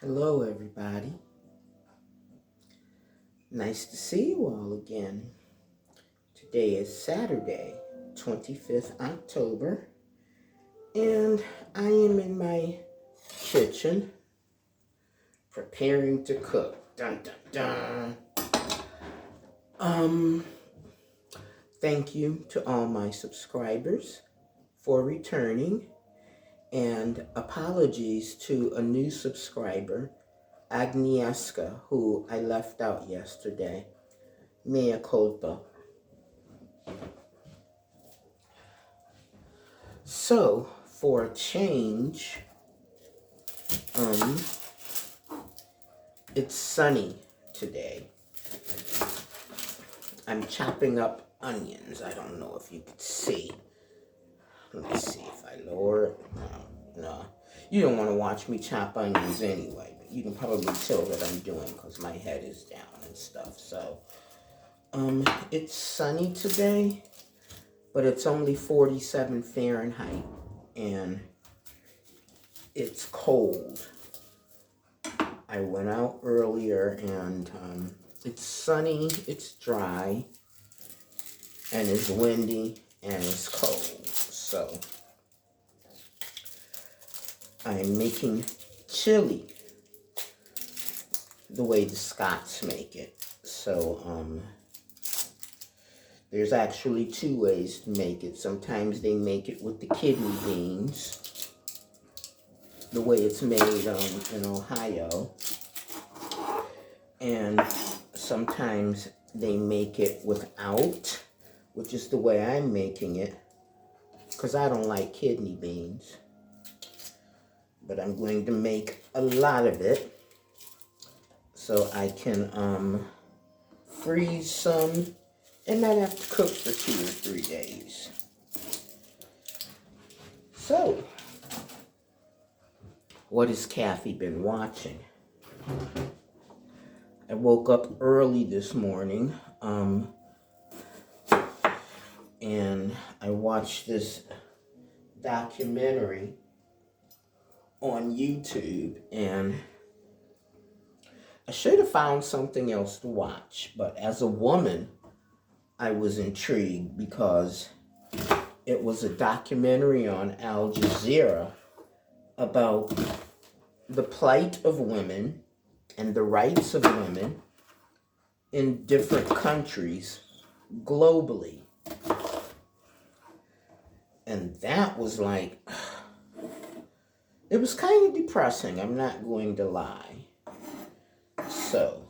Hello, everybody. Nice to see you all again. Today is Saturday, 25th October, and I am in my kitchen preparing to cook. Dun, dun, dun. Thank you to all my subscribers for returning, and apologies to a new subscriber, Agnieszka, who I left out yesterday. Mea culpa. So, for a change, it's sunny today. I'm chopping up onions. I don't know if you could see. Let me see if I lower it. No. You don't want to watch me chop onions anyway, but you can probably tell what I'm doing because my head is down and stuff. So, it's sunny today, but it's only 47 Fahrenheit, and it's cold. I went out earlier, and it's sunny, it's dry, and it's windy, and it's cold. So I'm making chili the way the Scots make it. So there's actually two ways to make it. Sometimes they make it with the kidney beans, the way it's made in Ohio. And sometimes they make it without, which is the way I'm making it, because I don't like kidney beans. But I'm going to make a lot of it so I can freeze some and not have to cook for 2 or 3 days. So, what has Kathy been watching? I woke up early this morning, and I watched this documentary on YouTube, and I should have found something else to watch, but as a woman, I was intrigued because it was a documentary on Al-Jazeera about the plight of women and the rights of women in different countries globally. And that was like, it was kind of depressing, I'm not going to lie. So,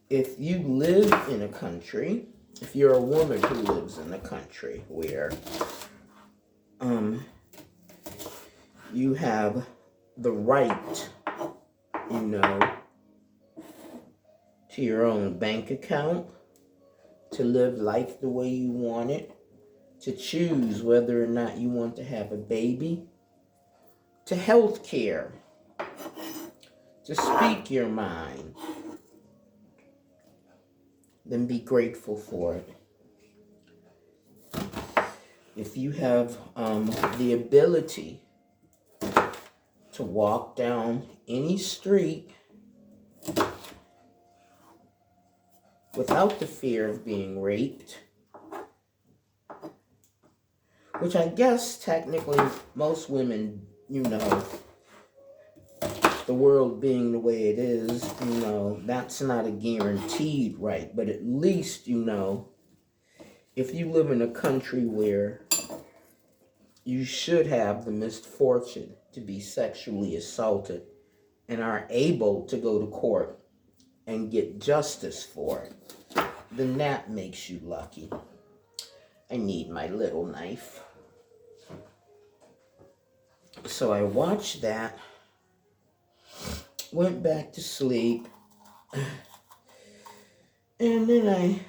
if you live in a country, if you're a woman who lives in a country where you have the right, to your own bank account, to live life the way you want it, to choose whether or not you want to have a baby, to health care, to speak your mind, then be grateful for it. If you have the ability to walk down any street without the fear of being raped, which I guess technically most women, the world being the way it is, that's not a guaranteed right. But at least, if you live in a country where you should have the misfortune to be sexually assaulted and are able to go to court and get justice for it, then that makes you lucky. I need my little knife. So I watched that, went back to sleep, and then I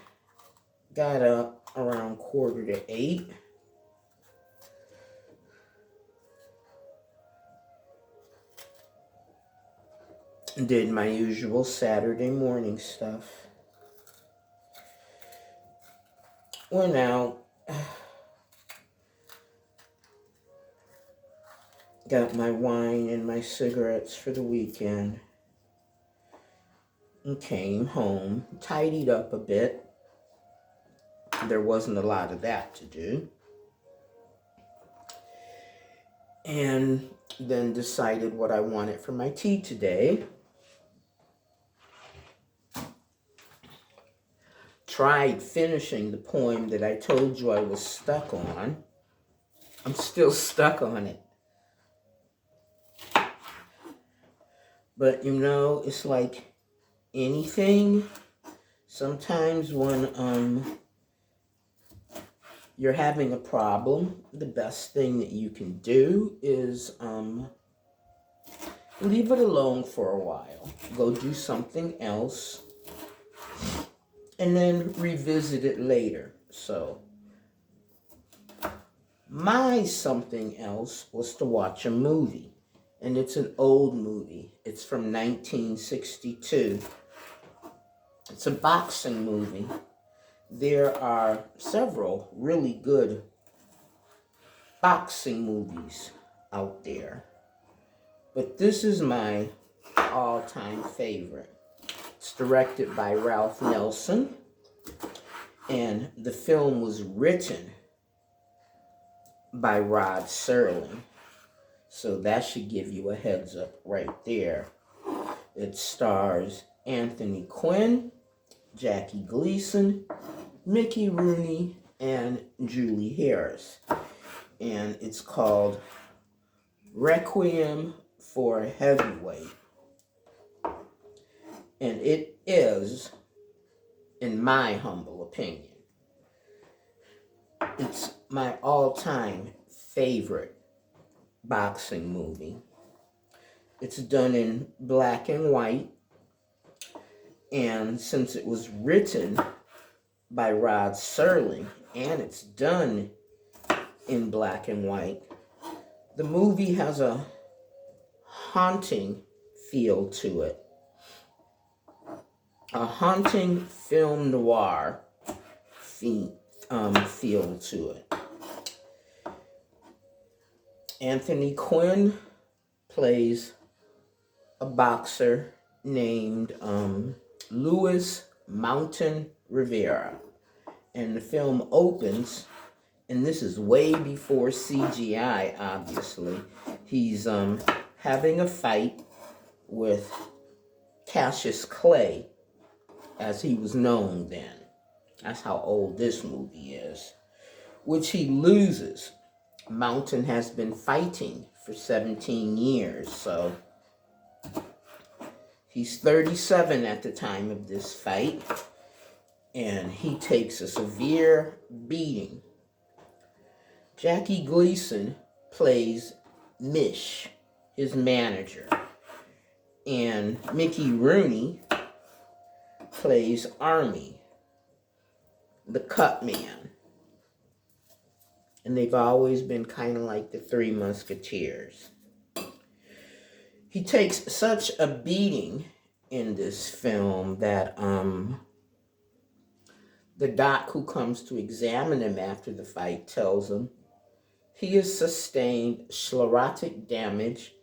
got up around 7:45. Did my usual Saturday morning stuff. Went out. Got my wine and my cigarettes for the weekend. And came home, tidied up a bit. There wasn't a lot of that to do. And then decided what I wanted for my tea today. Tried finishing the poem that I told you I was stuck on. I'm still stuck on it. But you know, it's like anything. Sometimes when you're having a problem, the best thing that you can do is leave it alone for a while. Go do something else. And then revisit it later. So, my something else was to watch a movie. And it's an old movie. It's from 1962. It's a boxing movie. There are several really good boxing movies out there. But this is my all-time favorite. It's directed by Ralph Nelson, and the film was written by Rod Serling. So that should give you a heads up right there. It stars Anthony Quinn, Jackie Gleason, Mickey Rooney, and Julie Harris. And it's called Requiem for a Heavyweight. And it is, in my humble opinion, it's my all-time favorite boxing movie. It's done in black and white, and since it was written by Rod Serling and it's done in black and white, the movie has a haunting feel to it. A haunting film noir feel to it. Anthony Quinn plays a boxer named Louis Mountain Rivera. And the film opens, and this is way before CGI, obviously. He's having a fight with Cassius Clay, as he was known then. That's how old this movie is. Which he loses. Mountain has been fighting for 17 years, so he's 37 at the time of this fight, and he takes a severe beating. Jackie Gleason plays Mish, his manager, and Mickey Rooney plays Army, the cut man. And they've always been kind of like the Three Musketeers. He takes such a beating in this film that the doc who comes to examine him after the fight tells him he has sustained sclerotic damage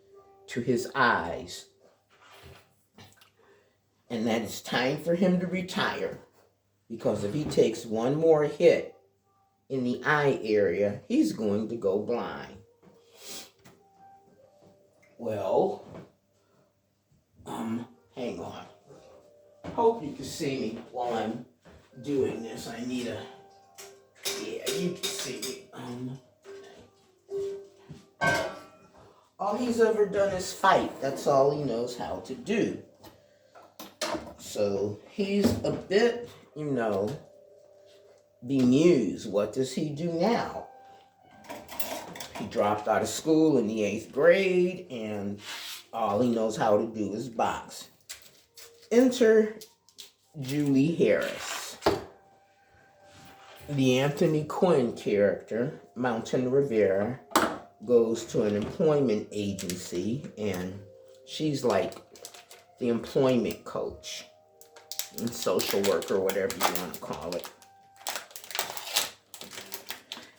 to his eyes, and that it's time for him to retire, because if he takes one more hit in the eye area, he's going to go blind. Well, hang on. Hope you can see me while I'm doing this. I need a, yeah, you can see me. All he's ever done is fight. That's all he knows how to do. So he's a bit, bemused. What does he do now? He dropped out of school in the 8th grade, and all he knows how to do is box. Enter Julie Harris. The Anthony Quinn character, Mountain Rivera, goes to an employment agency, and she's like the employment coach and social worker, whatever you want to call it.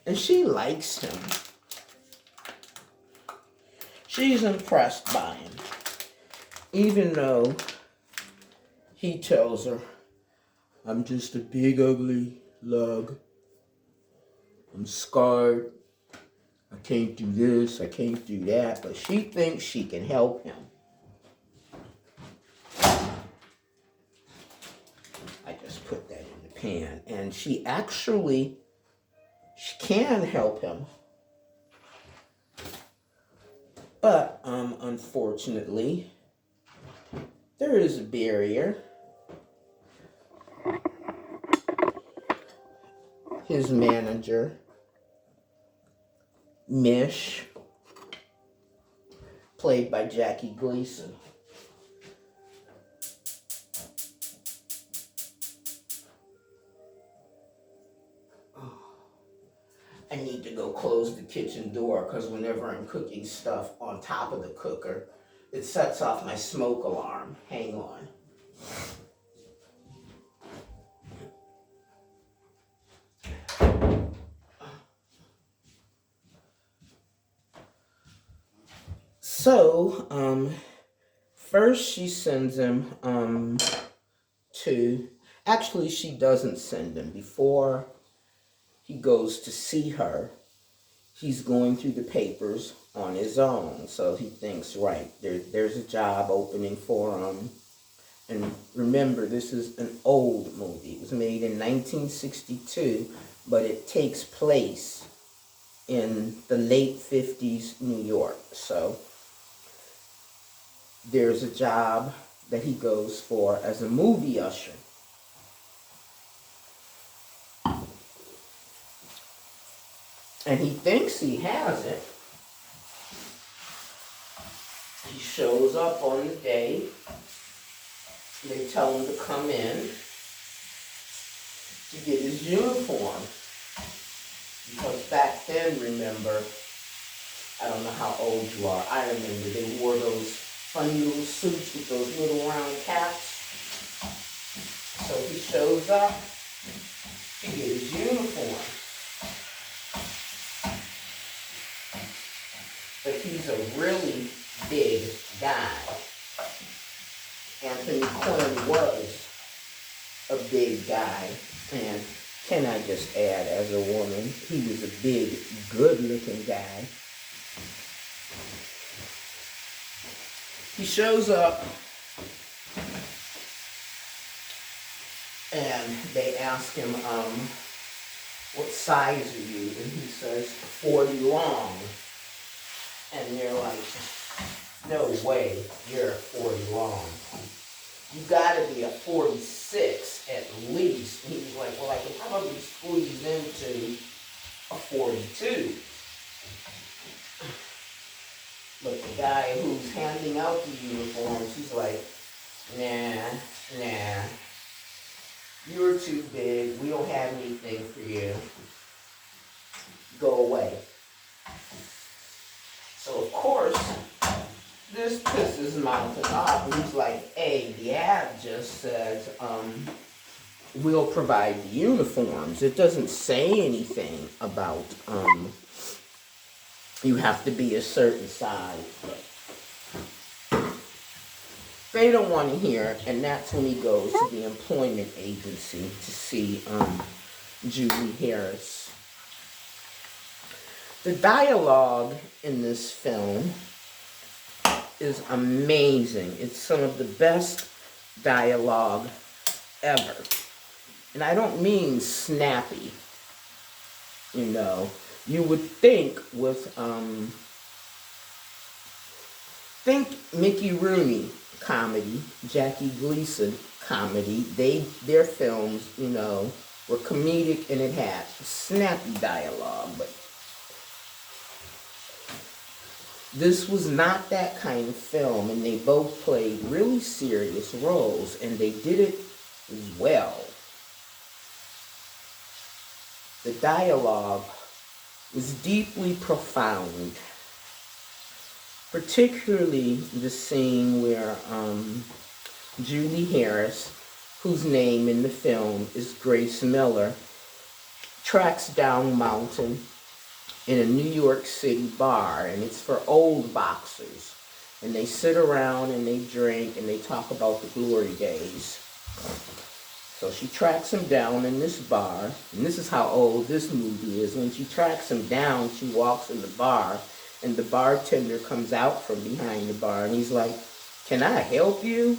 And she likes him. She's impressed by him. Even though he tells her, I'm just a big ugly lug. I'm scarred. I can't do this, I can't do that. But she thinks she can help him. I just put that in the pan. And she can help him. But, unfortunately, there is a barrier. His manager, Mish, played by Jackie Gleason. I need to go close the kitchen door because whenever I'm cooking stuff on top of the cooker, it sets off my smoke alarm. Hang on. So, first she sends him actually she doesn't send him. Before he goes to see her, he's going through the papers on his own. So he thinks, right, there's a job opening for him. And remember, this is an old movie. It was made in 1962, but it takes place in the late 50s New York. So there's a job that he goes for as a movie usher. And he thinks he has it. He shows up on the day. They tell him to come in to get his uniform. Because back then, remember, I don't know how old you are, I remember they wore those funny little suits with those little round caps. So he shows up to get his uniform. But he's a really big guy. Anthony Quinn was a big guy. And can I just add, as a woman, he was a big, good-looking guy. He shows up, and they ask him, what size are you? And he says, 40 long. And they're like, no way, you're 40 long. You gotta be a 46 at least. And he was like, well, I can probably squeeze into a 42. But the guy who's handing out the uniforms, he's like, nah, you're too big, we don't have anything for you. Go away. So of course, this pisses Mountain off, and he's like, hey, the ad just says, we'll provide the uniforms. It doesn't say anything about, you have to be a certain size. They don't want to hear it, and that's when he goes to the employment agency to see Julie Harris. The dialogue in this film is amazing. It's some of the best dialogue ever. And I don't mean snappy, you know. You would think with, think Mickey Rooney comedy, Jackie Gleason comedy. Their films, you know, were comedic and it had snappy dialogue, but this was not that kind of film, and they both played really serious roles, and they did it well. The dialogue was deeply profound, particularly the scene where Julie Harris, whose name in the film is Grace Miller, tracks down Mountain in a New York City bar, and it's for old boxers. And they sit around and they drink and they talk about the glory days. So she tracks him down in this bar, and this is how old this movie is. When she tracks him down, she walks in the bar, and the bartender comes out from behind the bar, and he's like, "Can I help you?"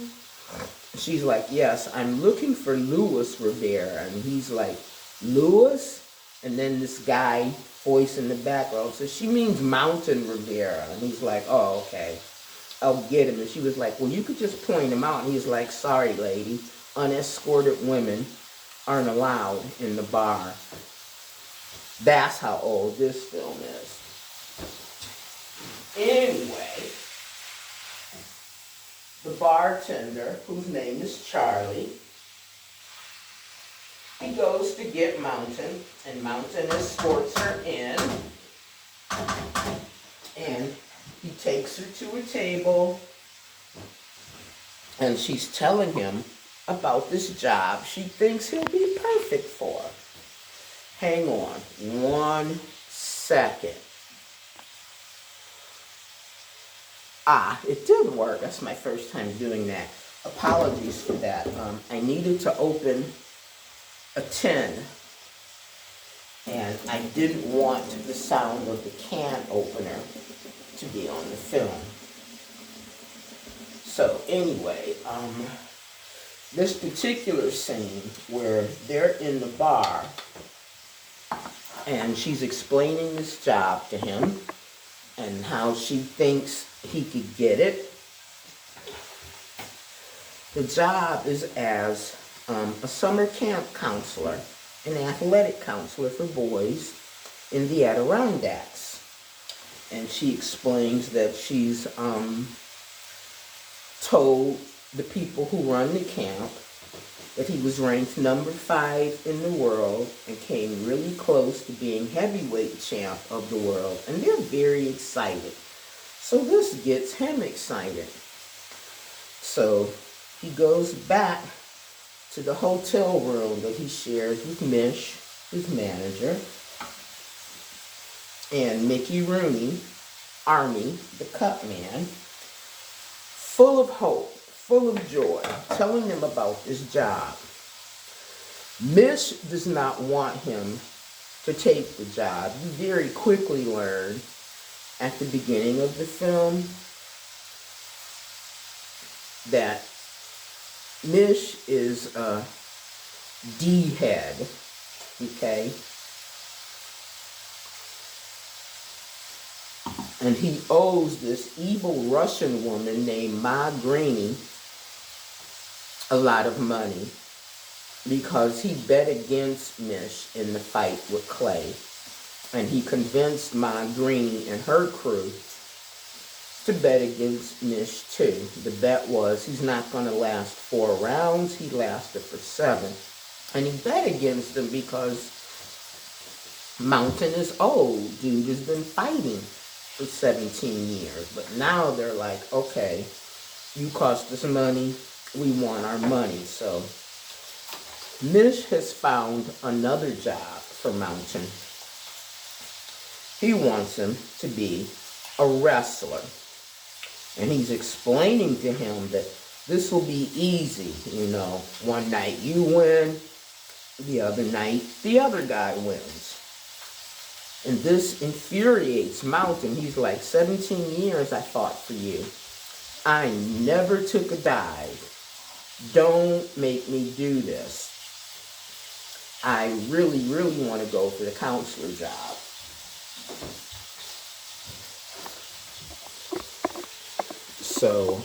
She's like, "Yes, I'm looking for Louis Rivera." And he's like, "Louis?" And then this guy, voice in the background, says, "She means Mountain Rivera." And he's like, "Oh, okay, I'll get him." And she was like, "Well, you could just point him out." And he's like, "Sorry, lady, unescorted women aren't allowed in the bar." That's how old this film is. Anyway, the bartender, whose name is Charlie, he goes to get Mountain, and Mountain escorts her in, and he takes her to a table, and she's telling him about this job she thinks he'll be perfect for. Hang on 1 second. It did work. That's my first time doing that. Apologies for that. I needed to open a tin, and I didn't want the sound of the can opener to be on the film. So anyway, this particular scene where they're in the bar and she's explaining this job to him and how she thinks he could get it. The job is as a summer camp counselor, an athletic counselor for boys in the Adirondacks. And she explains that she's told the people who run the camp that he was ranked number 5 in the world and came really close to being heavyweight champ of the world. And they're very excited. So this gets him excited. So he goes back to the hotel room that he shares with Mish, his manager, and Mickey Rooney, Army, the cup man, full of hope, full of joy, telling them about this job. Mish does not want him to take the job. You very quickly learn at the beginning of the film that Mish is a D-head, okay? And he owes this evil Russian woman named Ma Greeny a lot of money because he bet against Mish in the fight with Clay. And he convinced Ma Greeny and her crew to bet against Mish too. The bet was he's not going to last 4 rounds. He lasted for 7. And he bet against him because Mountain is old. Dude has been fighting for 17 years. But now they're like, okay, you cost us money. We want our money. So Mish has found another job for Mountain. He wants him to be a wrestler. And he's explaining to him that this will be easy. You know, one night you win, the other night the other guy wins. And this infuriates Mountain. He's like, 17 years I fought for you. I never took a dive. Don't make me do this. I really, really want to go for the counselor job. So,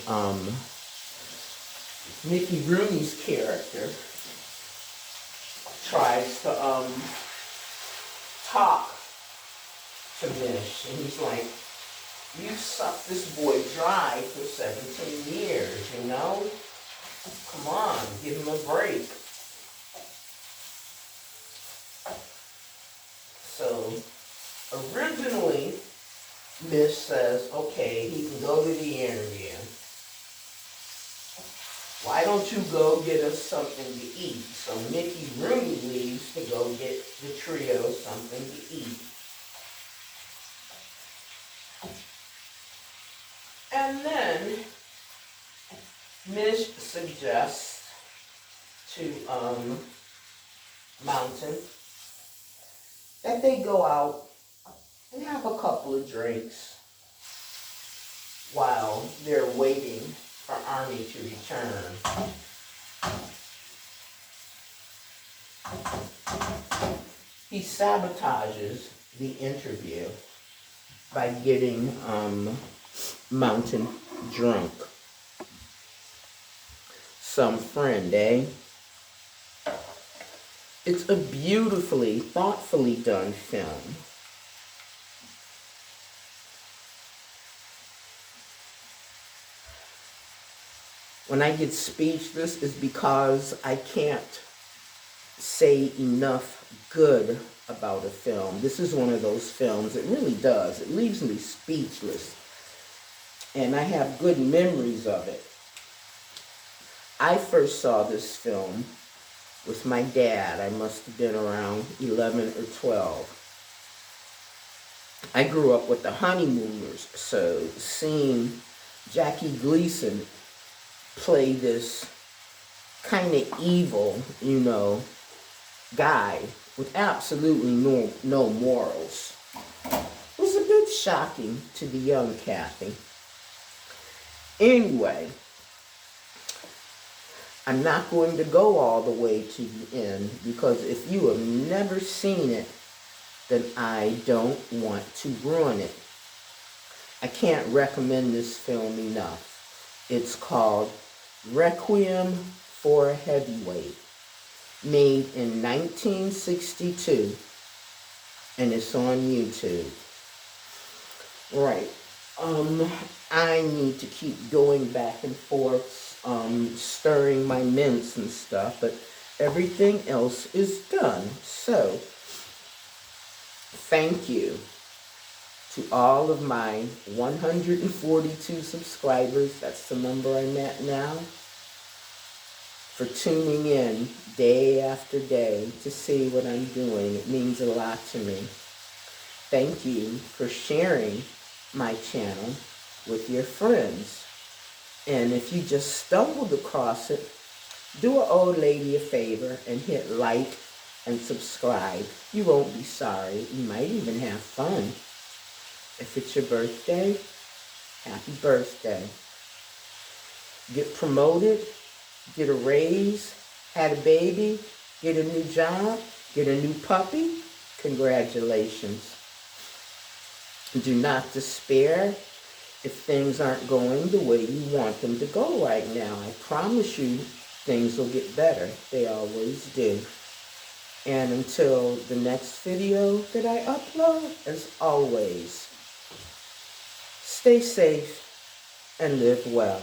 Mickey Rooney's character tries to talk to Mish, and he's like, "You sucked this boy dry for 17 years, you know? Come on, give him a break." So, originally, Mish says, okay, he can go to the interview. Why don't you go get us something to eat? So Mickey Rooney leaves to go get the trio something to eat. And then Mish suggests to Mountain that they go out and have a couple of drinks while they're waiting for Army to return. He sabotages the interview by getting Mountain drunk. Some friend, eh? It's a beautifully, thoughtfully done film. When I get speechless, it's because I can't say enough good about a film. This is one of those films, it really does. It leaves me speechless. And I have good memories of it. I first saw this film with my dad. I must have been around 11 or 12. I grew up with the Honeymooners, so seeing Jackie Gleason play this kind of evil, guy with absolutely no morals was a bit shocking to the young Kathy. Anyway, I'm not going to go all the way to the end because if you have never seen it, then I don't want to ruin it. I can't recommend this film enough. It's called Requiem for a Heavyweight, made in 1962, and it's on YouTube. Right. I need to keep going back and forth, stirring my mince and stuff, but everything else is done. So, thank you to all of my 142 subscribers, that's the number I'm at now, for tuning in day after day to see what I'm doing. It means a lot to me. Thank you for sharing my channel with your friends. And if you just stumbled across it, do an old lady a favor and hit like and subscribe. You won't be sorry. You might even have fun. If it's your birthday, happy birthday. Get promoted, get a raise, had a baby, get a new job, get a new puppy, congratulations. Do not despair if things aren't going the way you want them to go right now. I promise you things will get better. They always do. And until the next video that I upload, as always, stay safe and live well.